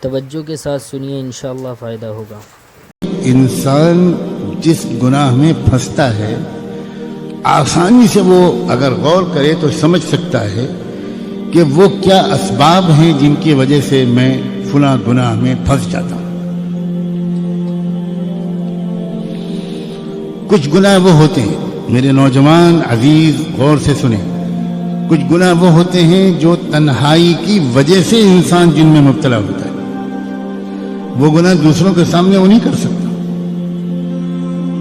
توجہ کے ساتھ سنیے، انشاءاللہ فائدہ ہوگا۔ انسان جس گناہ میں پھنستا ہے آسانی سے وہ اگر غور کرے تو سمجھ سکتا ہے کہ وہ کیا اسباب ہیں جن کی وجہ سے میں فلاں گناہ میں پھنس جاتا ہوں۔ کچھ گناہ وہ ہوتے ہیں، میرے نوجوان عزیز غور سے سنیں، کچھ گناہ وہ ہوتے ہیں جو تنہائی کی وجہ سے انسان جن میں مبتلا ہوتا ہے۔ وہ گناہ دوسروں کے سامنے وہ نہیں کر سکتا،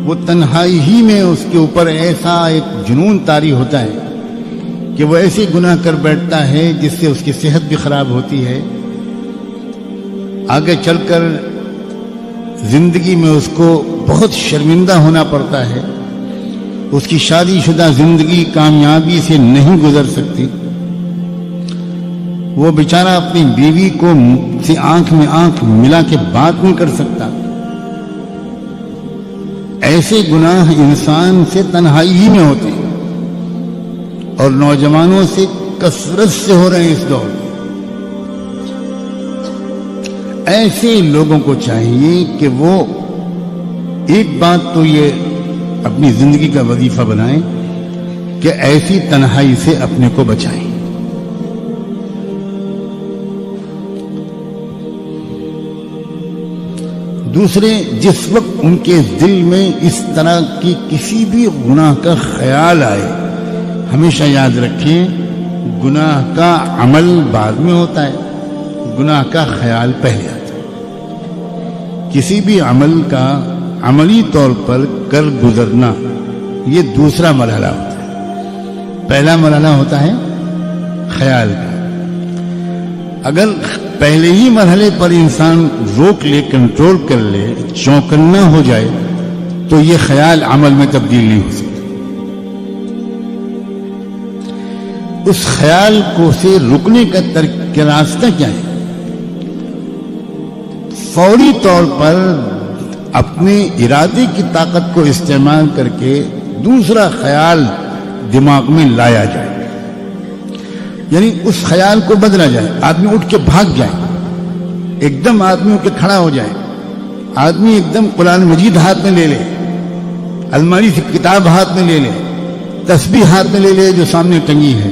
وہ تنہائی ہی میں اس کے اوپر ایسا ایک جنون طاری ہوتا ہے کہ وہ ایسے گناہ کر بیٹھتا ہے جس سے اس کی صحت بھی خراب ہوتی ہے، آگے چل کر زندگی میں اس کو بہت شرمندہ ہونا پڑتا ہے، اس کی شادی شدہ زندگی کامیابی سے نہیں گزر سکتی، وہ بیچارہ اپنی بیوی کو سے آنکھ میں آنکھ ملا کے بات نہیں کر سکتا۔ ایسے گناہ انسان سے تنہائی ہی میں ہوتے ہیں اور نوجوانوں سے کثرت سے ہو رہے ہیں اس دور میں۔ ایسے لوگوں کو چاہیے کہ وہ ایک بات تو یہ اپنی زندگی کا وظیفہ بنائیں کہ ایسی تنہائی سے اپنے کو بچائیں۔ دوسرے، جس وقت ان کے دل میں اس طرح کی کسی بھی گناہ کا خیال آئے، ہمیشہ یاد رکھیں گناہ کا عمل بعد میں ہوتا ہے، گناہ کا خیال پہلے آتا ہے۔ کسی بھی عمل کا عملی طور پر کر گزرنا یہ دوسرا مرحلہ ہوتا ہے، پہلا مرحلہ ہوتا ہے خیال کا۔ اگر پہلے ہی مرحلے پر انسان روک لے، کنٹرول کر لے، چوکنا ہو جائے تو یہ خیال عمل میں تبدیل نہیں ہو سکتا۔ اس خیال کو سے رکنے کا راستہ کیا ہے؟ فوری طور پر اپنے ارادے کی طاقت کو استعمال کر کے دوسرا خیال دماغ میں لایا جائے، یعنی اس خیال کو بدلا جائے۔ آدمی اٹھ کے بھاگ جائے، ایک دم آدمی اٹھ کے کھڑا ہو جائے، آدمی ایک دم قرآن مجید ہاتھ میں لے لے، الماری سے کتاب ہاتھ میں لے لے، تسبیح ہاتھ میں لے لے جو سامنے ٹنگی ہے،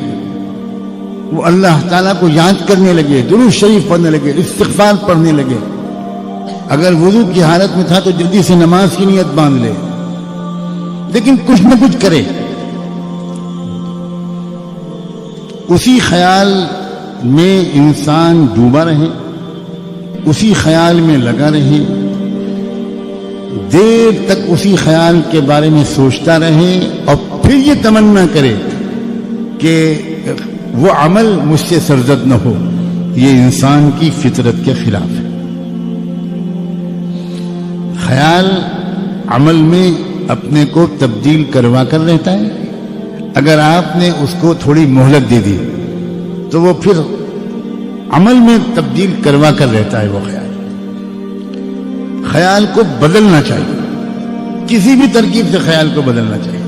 وہ اللہ تعالیٰ کو یاد کرنے لگے، درود شریف پڑھنے لگے، استغفار پڑھنے لگے۔ اگر وضو کی حالت میں تھا تو جلدی سے نماز کی نیت باندھ لے، لیکن کچھ نہ کچھ کرے۔ اسی خیال میں انسان ڈوبا رہے، اسی خیال میں لگا رہے، دیر تک اسی خیال کے بارے میں سوچتا رہے اور پھر یہ تمنا کرے کہ وہ عمل مجھ سے سرزد نہ ہو، یہ انسان کی فطرت کے خلاف ہے۔ خیال عمل میں اپنے کو تبدیل کروا کر رہتا ہے، اگر آپ نے اس کو تھوڑی مہلت دے دی تو وہ پھر عمل میں تبدیل کروا کر رہتا ہے۔ وہ خیال کو بدلنا چاہیے، کسی بھی ترکیب سے خیال کو بدلنا چاہیے۔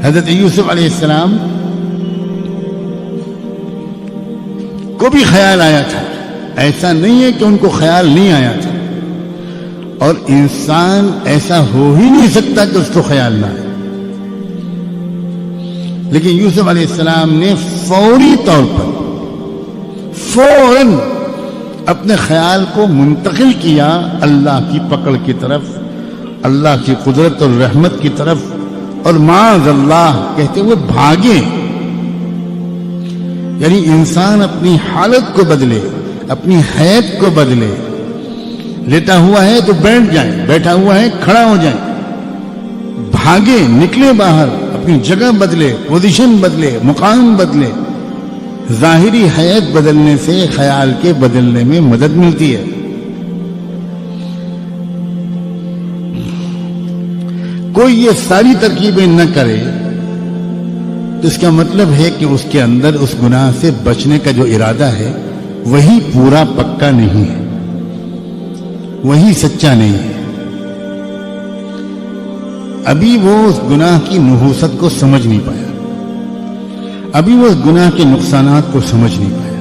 حضرت یوسف علیہ السلام کو بھی خیال آیا تھا، ایسا نہیں ہے کہ ان کو خیال نہیں آیا تھا، اور انسان ایسا ہو ہی نہیں سکتا کہ اس کو خیال نہ آئے، لیکن یوسف علیہ السلام نے فوری طور پر فوراً اپنے خیال کو منتقل کیا اللہ کی پکڑ کی طرف، اللہ کی قدرت اور رحمت کی طرف، اور معاذ اللہ کہتے ہوئے بھاگے۔ یعنی انسان اپنی حالت کو بدلے، اپنی حیت کو بدلے، لیٹا ہوا ہے تو بیٹھ جائیں، بیٹھا ہوا ہے کھڑا ہو جائیں، بھاگے، نکلے باہر، اپنی جگہ بدلے، پوزیشن بدلے، مقام بدلے۔ ظاہری حیت بدلنے سے خیال کے بدلنے میں مدد ملتی ہے۔ کوئی یہ ساری ترکیبیں نہ کرے تو اس کا مطلب ہے کہ اس کے اندر اس گناہ سے بچنے کا جو ارادہ ہے وہی پورا پکا نہیں ہے، وہی سچا نہیں ہے۔ ابھی وہ اس گناہ کی نحوست کو سمجھ نہیں پایا، ابھی وہ اس گناہ کے نقصانات کو سمجھ نہیں پایا۔